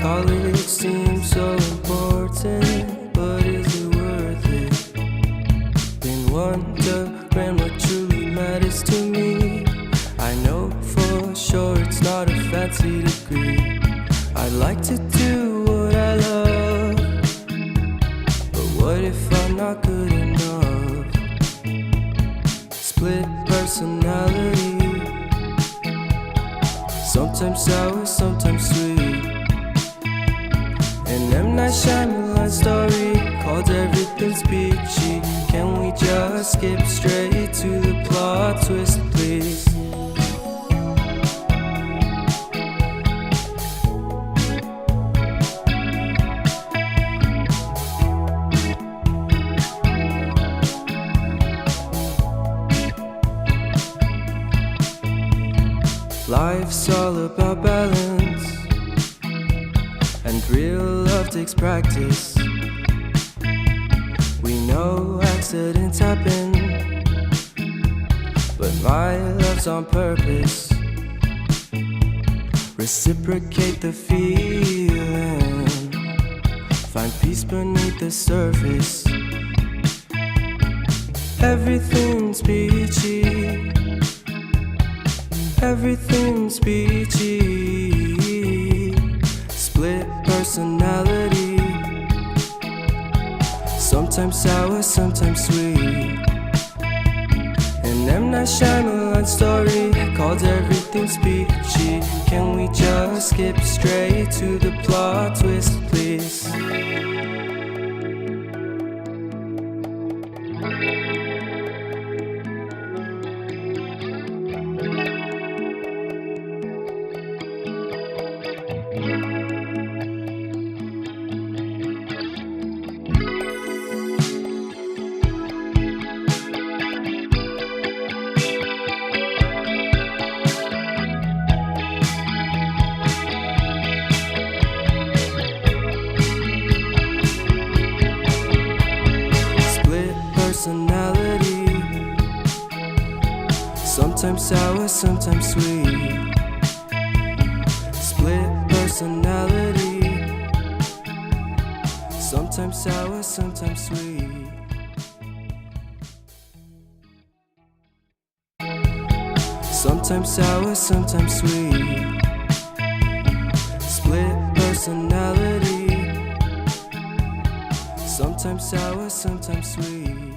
College seems so important, but is it worth it? Been wondering what truly matters to me. I know for sure it's not a fancy degree. I'd like to do what I love, but what if I'm not good enough? Split personality, sometimes sour, sometimes sweet. An M. Night Shyamalan story called Everything's Peachy. Can we just skip straight to the plot twist, please? Life's all about balance, and real love takes practice. We know accidents happen, but my love's on purpose. Reciprocate the feeling, find peace beneath the surface. Everything's peachy, everything's peachy. Split personality, sometimes sour, sometimes sweet. An M. Night Shyamalan story called Everything's Peachy. Can we just skip straight to the plot twist, please? Personality, sometimes sour, sometimes sweet. Split personality, sometimes sour, sometimes sweet. Sometimes sour, sometimes sweet. Split personality, sometimes sour, sometimes sweet.